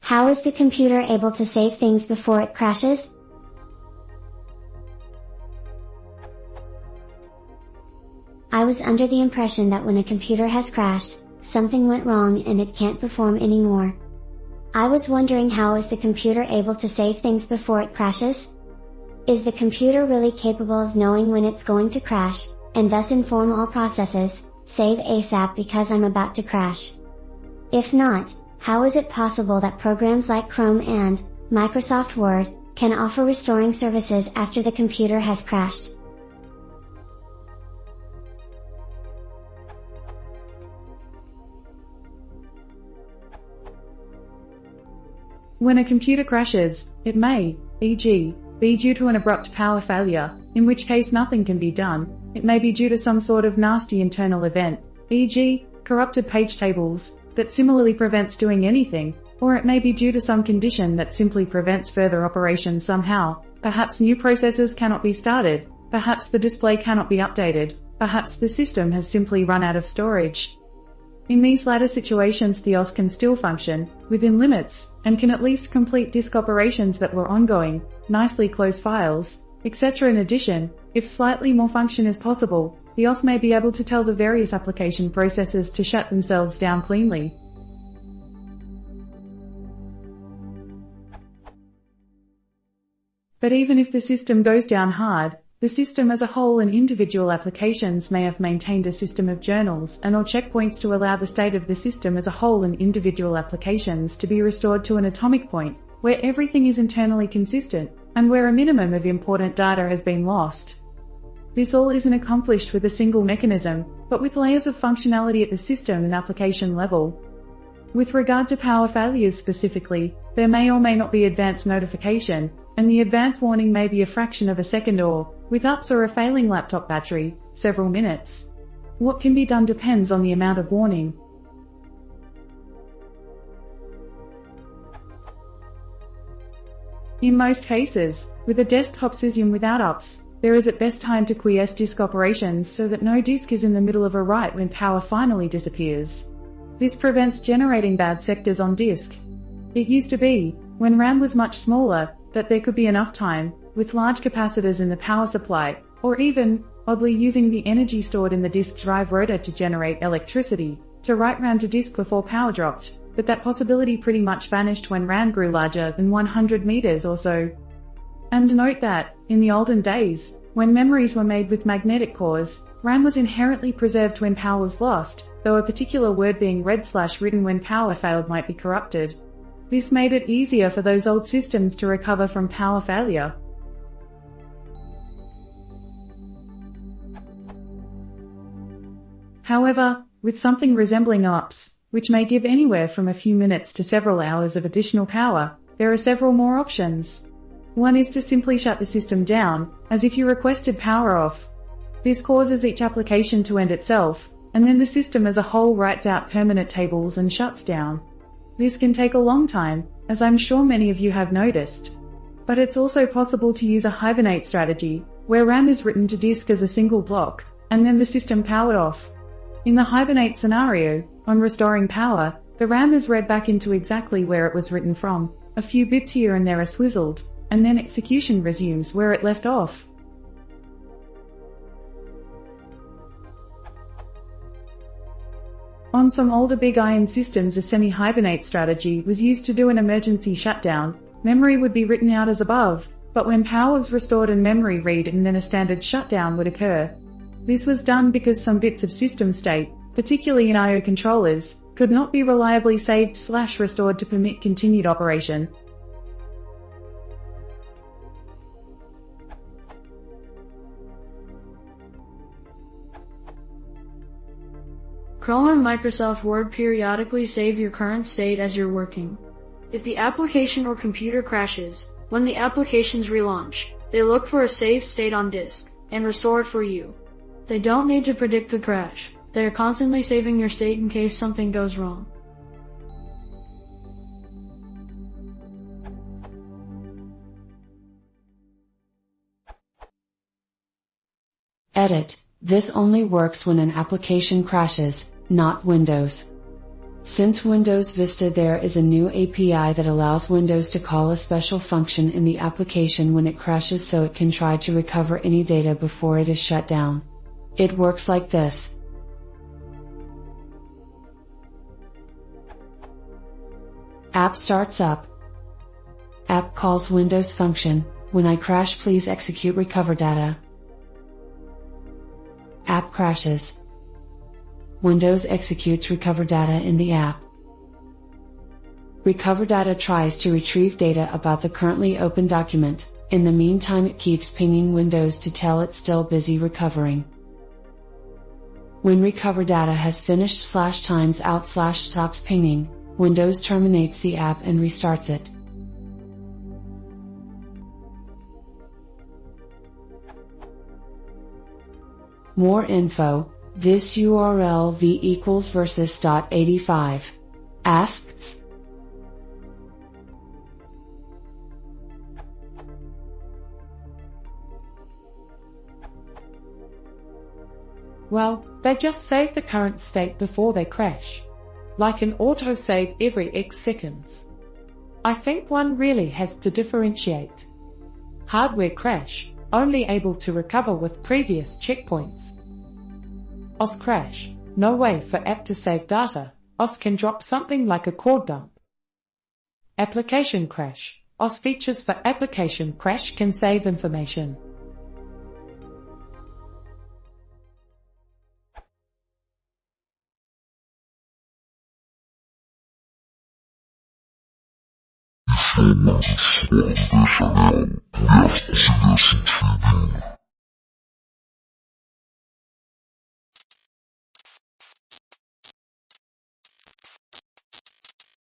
How is the computer able to save things before it crashes? I was under the impression that when a computer has crashed, something went wrong and it can't perform anymore. I was wondering, how is the computer able to save things before it crashes? Is the computer really capable of knowing when it's going to crash, and thus inform all processes, save ASAP because I'm about to crash? If not, how is it possible that programs like Chrome and Microsoft Word can offer restoring services after the computer has crashed? When a computer crashes, it may, e.g., be due to an abrupt power failure, in which case nothing can be done. It may be due to some sort of nasty internal event, e.g., corrupted page tables, that similarly prevents doing anything, or it may be due to some condition that simply prevents further operation somehow. Perhaps new processes cannot be started, perhaps the display cannot be updated, perhaps the system has simply run out of storage. In these latter situations, the OS can still function, within limits, and can at least complete disk operations that were ongoing, nicely close files, etc. In addition, if slightly more function is possible, the OS may be able to tell the various application processes to shut themselves down cleanly. But even if the system goes down hard, the system as a whole and individual applications may have maintained a system of journals and or checkpoints to allow the state of the system as a whole and individual applications to be restored to an atomic point, where everything is internally consistent, and where a minimum of important data has been lost. This all isn't accomplished with a single mechanism, but with layers of functionality at the system and application level. With regard to power failures specifically, there may or may not be advance notification, and the advance warning may be a fraction of a second or, with ups or a failing laptop battery, several minutes. What can be done depends on the amount of warning. In most cases, with a desktop system without ups, there is at best time to quiesce disk operations so that no disk is in the middle of a write when power finally disappears. This prevents generating bad sectors on disk. It used to be, when RAM was much smaller, that there could be enough time, with large capacitors in the power supply, or even, oddly, using the energy stored in the disk drive rotor to generate electricity, to write RAM to disk before power dropped, but that possibility pretty much vanished when RAM grew larger than 100 meters or so. And note that, in the olden days, when memories were made with magnetic cores, RAM was inherently preserved when power was lost, though a particular word being read/written when power failed might be corrupted. This made it easier for those old systems to recover from power failure. However, with something resembling ups, which may give anywhere from a few minutes to several hours of additional power, there are several more options. One is to simply shut the system down, as if you requested power off. This causes each application to end itself, and then the system as a whole writes out permanent tables and shuts down. This can take a long time, as I'm sure many of you have noticed. But it's also possible to use a hibernate strategy, where RAM is written to disk as a single block, and then the system powered off. In the hibernate scenario, on restoring power, the RAM is read back into exactly where it was written from, a few bits here and there are swizzled, and then execution resumes where it left off. On some older big iron systems, a semi-hibernate strategy was used to do an emergency shutdown. Memory would be written out as above, but when power was restored and memory read, and then a standard shutdown would occur. This was done because some bits of system state, particularly in I/O controllers, could not be reliably saved/restored to permit continued operation. Chrome and Microsoft Word periodically save your current state as you're working. If the application or computer crashes, when the applications relaunch, they look for a saved state on disk, and restore it for you. They don't need to predict the crash. They are constantly saving your state in case something goes wrong. Edit. This only works when an application crashes, not Windows. Since Windows Vista, there is a new API that allows Windows to call a special function in the application when it crashes so it can try to recover any data before it is shut down. It works like this. App starts up. App calls Windows function, when I crash please execute recover data. App crashes. Windows executes recover data in the app. Recover data tries to retrieve data about the currently open document. In the meantime, it keeps pinging Windows to tell it's still busy recovering. When recover data has finished /times out /stops pinging, Windows terminates the app and restarts it. More info. This URL v equals versus.85. Asks. Well, they just save the current state before they crash. Like an autosave every X seconds. I think one really has to differentiate. Hardware crash, only able to recover with previous checkpoints. OS crash, no way for app to save data, OS can drop something like a code dump. Application crash, OS features for application crash can save information. Informações sobre esse real, podías conseguir subscribir.